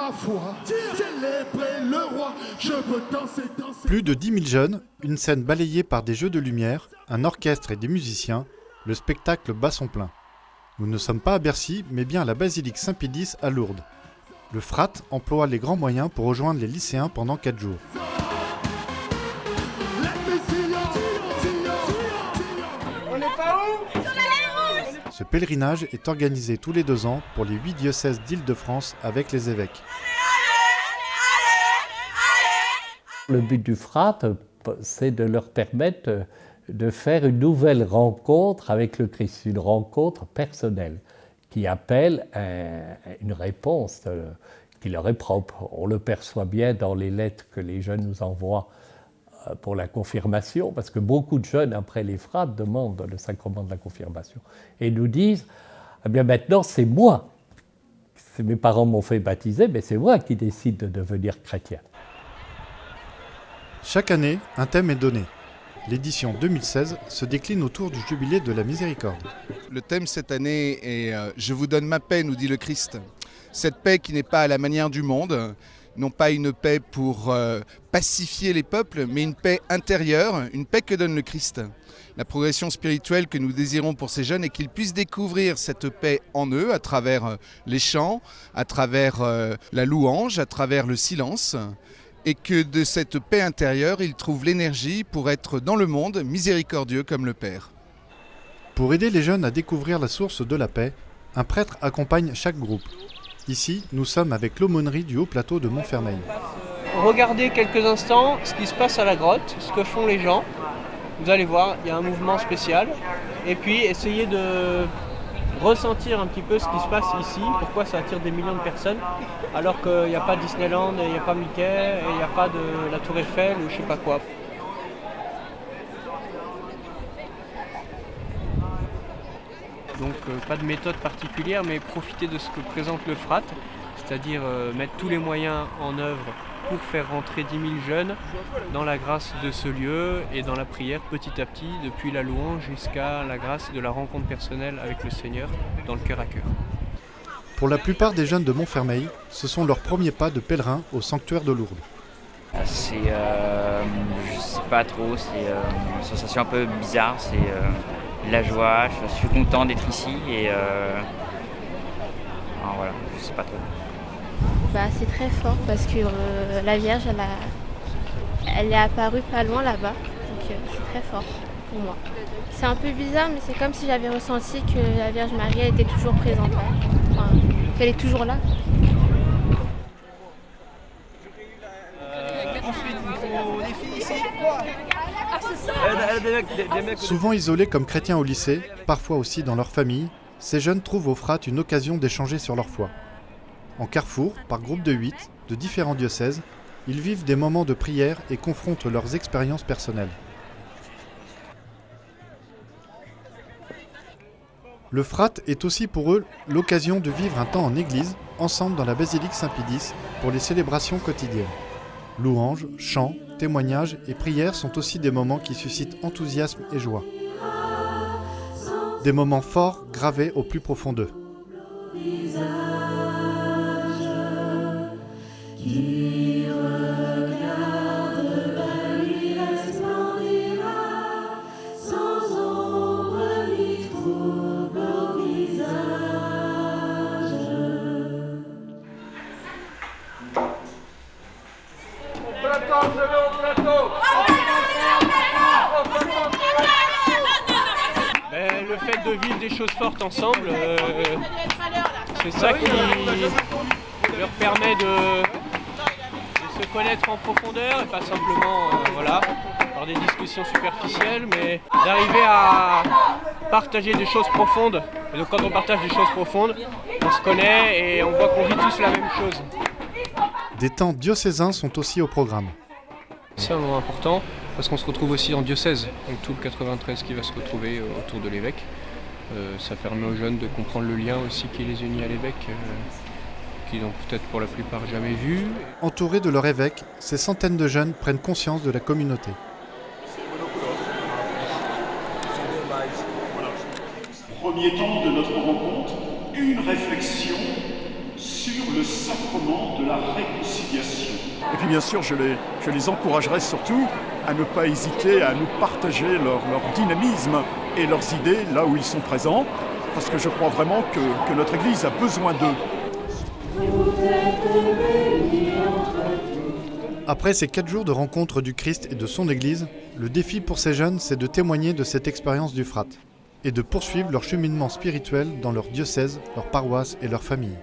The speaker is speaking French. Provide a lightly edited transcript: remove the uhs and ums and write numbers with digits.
ma foi, célébrer le roi, je veux danser, danser. Plus de 10 000 jeunes, une scène balayée par des jeux de lumière, un orchestre et des musiciens, le spectacle bat son plein. Nous ne sommes pas à Bercy, mais bien à la basilique Saint-Pédis à Lourdes. Le FRAT emploie les grands moyens pour rejoindre les lycéens pendant 4 jours. Ce pèlerinage est organisé tous les 2 ans pour les 8 diocèses d'Île-de-France avec les évêques. Le but du FRAT, c'est de leur permettre de faire une nouvelle rencontre avec le Christ, une rencontre personnelle qui appelle une réponse qui leur est propre. On le perçoit bien dans les lettres que les jeunes nous envoient pour la confirmation, parce que beaucoup de jeunes, après les frats, demandent le sacrement de la confirmation et nous disent eh bien maintenant c'est moi, mes parents m'ont fait baptiser, mais c'est moi qui décide de devenir chrétien. Chaque année, un thème est donné. L'édition 2016 se décline autour du jubilé de la miséricorde. Le thème cette année est « Je vous donne ma paix », nous dit le Christ. Cette paix qui n'est pas à la manière du monde, non pas une paix pour pacifier les peuples, mais une paix intérieure, une paix que donne le Christ. La progression spirituelle que nous désirons pour ces jeunes est qu'ils puissent découvrir cette paix en eux à travers les chants, à travers la louange, à travers le silence, et que de cette paix intérieure, ils trouvent l'énergie pour être dans le monde miséricordieux comme le Père. Pour aider les jeunes à découvrir la source de la paix, un prêtre accompagne chaque groupe. Ici, nous sommes avec l'aumônerie du haut plateau de Montfermeil. Regardez quelques instants ce qui se passe à la grotte, ce que font les gens. Vous allez voir, il y a un mouvement spécial. Et puis, essayez de ressentir un petit peu ce qui se passe ici, pourquoi ça attire des millions de personnes, alors qu'il n'y a pas Disneyland, il n'y a pas Mickey, et il n'y a pas de la Tour Eiffel ou je sais pas quoi. Donc pas de méthode particulière, mais profiter de ce que présente le FRAT, c'est-à-dire mettre tous les moyens en œuvre pour faire rentrer 10 000 jeunes dans la grâce de ce lieu et dans la prière petit à petit, depuis la louange jusqu'à la grâce de la rencontre personnelle avec le Seigneur dans le cœur à cœur. Pour la plupart des jeunes de Montfermeil, ce sont leurs premiers pas de pèlerin au sanctuaire de Lourdes. Je sais pas trop, c'est une sensation un peu bizarre, c'est la joie, je suis content d'être ici et voilà, je sais pas trop. C'est très fort parce que la Vierge, elle est apparue pas loin là-bas, donc c'est très fort pour moi. C'est un peu bizarre, mais c'est comme si j'avais ressenti que la Vierge Marie elle était toujours présente, enfin, qu'elle est toujours là. Ensuite, il faut des filles ici. Souvent isolés comme chrétiens au lycée, parfois aussi dans leur famille, ces jeunes trouvent au FRAT une occasion d'échanger sur leur foi. En carrefour, par groupe de 8, de différents diocèses, ils vivent des moments de prière et confrontent leurs expériences personnelles. Le FRAT est aussi pour eux l'occasion de vivre un temps en église, ensemble dans la basilique Saint-Pédis, pour les célébrations quotidiennes. Louanges, chants, témoignages et prières sont aussi des moments qui suscitent enthousiasme et joie. Des moments forts gravés au plus profond d'eux. Le fait de vivre des choses fortes ensemble, c'est ça qui leur permet de se connaître en profondeur et pas simplement par des discussions superficielles, mais d'arriver à partager des choses profondes. Et donc quand on partage des choses profondes, on se connaît et on voit qu'on vit tous la même chose. Des temps diocésains sont aussi au programme. C'est un moment important parce qu'on se retrouve aussi en diocèse, donc tout le 93 qui va se retrouver autour de l'évêque. Ça permet aux jeunes de comprendre le lien aussi qui les unit à l'évêque, qu'ils n'ont peut-être pour la plupart jamais vu. Entourés de leur évêque, ces centaines de jeunes prennent conscience de la communauté. Premier temps de notre rencontre, une réflexion sur le le sacrement de la réconciliation. Et puis bien sûr, je les encouragerai surtout à ne pas hésiter à nous partager leur dynamisme et leurs idées là où ils sont présents, parce que je crois vraiment que notre Église a besoin d'eux. Après ces 4 jours de rencontre du Christ et de son Église, le défi pour ces jeunes, c'est de témoigner de cette expérience du Frat et de poursuivre leur cheminement spirituel dans leur diocèse, leur paroisse et leur famille.